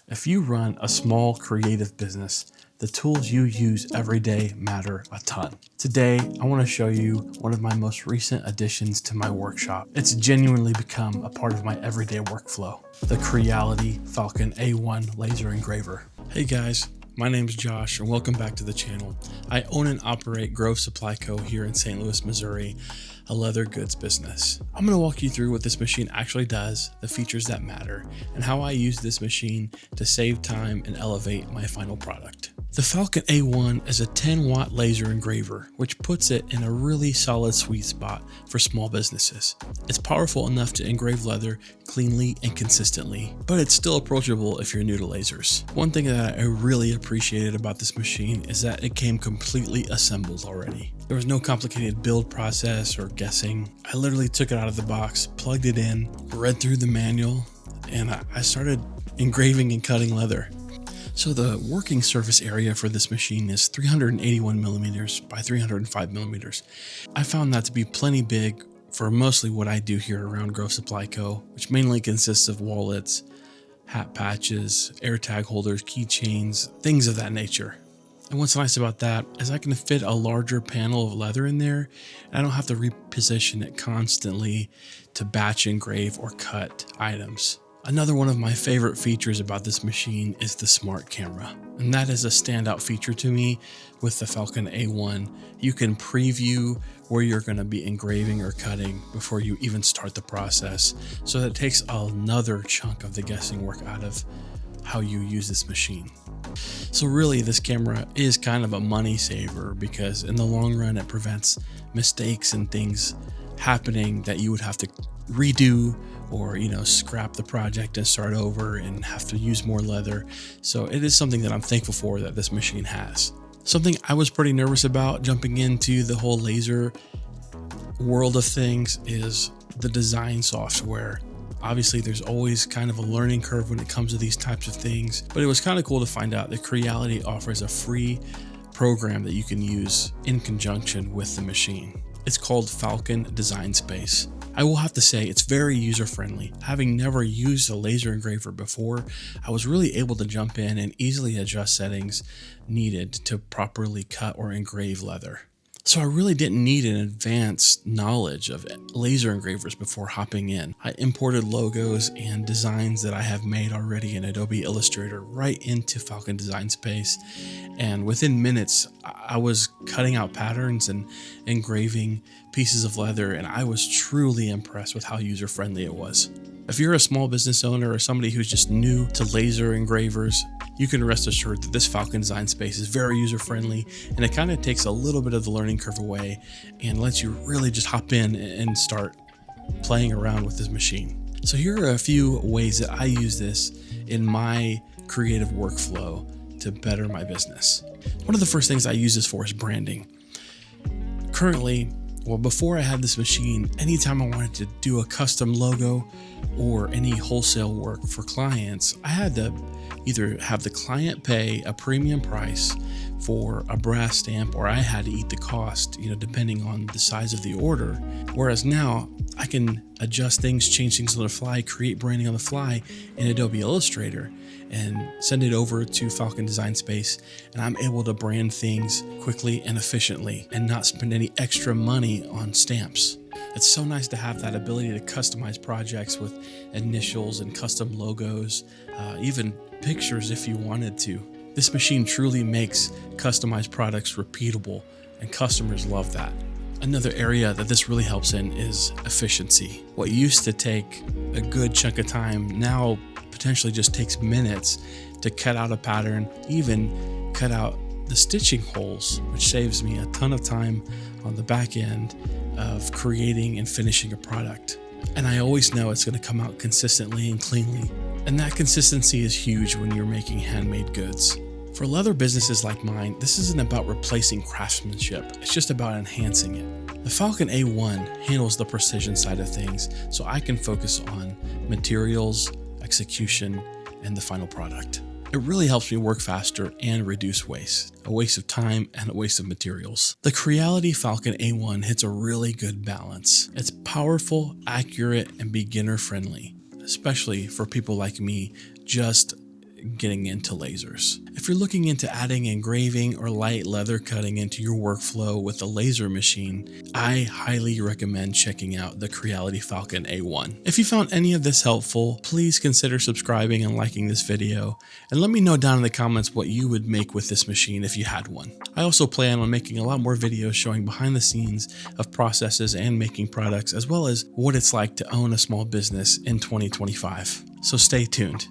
If you run a small creative business, the tools you use every day matter a ton. Today, I want to show you one of my most recent additions to my workshop. It's genuinely become a part of my everyday workflow, the Creality Falcon A1 laser engraver. Hey guys, my name is Josh and welcome back to the channel. I own and operate Grove Supply Co. here in St. Louis, Missouri, a leather goods business. I'm going to walk you through what this machine actually does, the features that matter, and how I use this machine to save time and elevate my final product. The Falcon A1 is a 10-watt laser engraver, which puts it in a really solid sweet spot for small businesses. It's powerful enough to engrave leather cleanly and consistently, but it's still approachable if you're new to lasers. One thing that I really appreciated about this machine is that it came completely assembled already. There was no complicated build process or guessing. I literally took it out of the box, plugged it in, read through the manual, and I started engraving and cutting leather. So the working surface area for this machine is 381 millimeters by 305 millimeters. I found that to be plenty big for mostly what I do here around Grove Supply Co., which mainly consists of wallets, hat patches, AirTag holders, keychains, things of that nature. And what's nice about that is I can fit a larger panel of leather in there, and I don't have to reposition it constantly to batch engrave or cut items. Another one of my favorite features about this machine is the smart camera, and that is a standout feature to me with the Falcon A1. You can preview where you're going to be engraving or cutting before you even start the process, so that takes another chunk of the guessing work out of how you use this machine. So really, this camera is kind of a money saver because in the long run it prevents mistakes and things happening that you would have to redo or scrap the project and start over and have to use more leather. So it is something that I'm thankful for that this machine has. Something I was pretty nervous about jumping into the whole laser world of things is the design software. Obviously, there's always kind of a learning curve when it comes to these types of things, but it was kind of cool to find out that Creality offers a free program that you can use in conjunction with the machine. It's called Falcon Design Space. I will have to say it's very user-friendly. Having never used a laser engraver before, I was really able to jump in and easily adjust settings needed to properly cut or engrave leather. So I really didn't need an advanced knowledge of laser engravers before hopping in. I imported logos and designs that I have made already in Adobe Illustrator right into Falcon Design Space. And within minutes, I was cutting out patterns and engraving pieces of leather, and I was truly impressed with how user-friendly it was. If you're a small business owner or somebody who's just new to laser engravers, you can rest assured that this Falcon Design Space is very user-friendly, and it kind of takes a little bit of the learning curve away and lets you really just hop in and start playing around with this machine. So here are a few ways that I use this in my creative workflow to better my business. One of the first things I use this for is branding. Currently, before I had this machine, anytime I wanted to do a custom logo or any wholesale work for clients, I had to either have the client pay a premium price for a brass stamp, or I had to eat the cost, depending on the size of the order. Whereas now I can adjust things, change things on the fly, create branding on the fly in Adobe Illustrator and send it over to Falcon Design Space, and I'm able to brand things quickly and efficiently and not spend any extra money on stamps. It's so nice to have that ability to customize projects with initials and custom logos, even pictures if you wanted to. This machine truly makes customized products repeatable, and customers love that. Another area that this really helps in is efficiency. What used to take a good chunk of time now potentially just takes minutes to cut out a pattern, even cut out the stitching holes, which saves me a ton of time on the back end of creating and finishing a product. And I always know it's going to come out consistently and cleanly. And that consistency is huge when you're making handmade goods. For leather businesses like mine, this isn't about replacing craftsmanship, it's just about enhancing it. The Falcon A1 handles the precision side of things, so I can focus on materials, execution, and the final product. It really helps me work faster and reduce waste, a waste of time and a waste of materials. The Creality Falcon A1 hits a really good balance. It's powerful, accurate, and beginner friendly, especially for people like me just getting into lasers. If you're looking into adding engraving or light leather cutting into your workflow with a laser machine, I highly recommend checking out the Creality Falcon A1. If you found any of this helpful, please consider subscribing and liking this video, and let me know down in the comments what you would make with this machine if you had one. I also plan on making a lot more videos showing behind the scenes of processes and making products, as well as what it's like to own a small business in 2025. So stay tuned.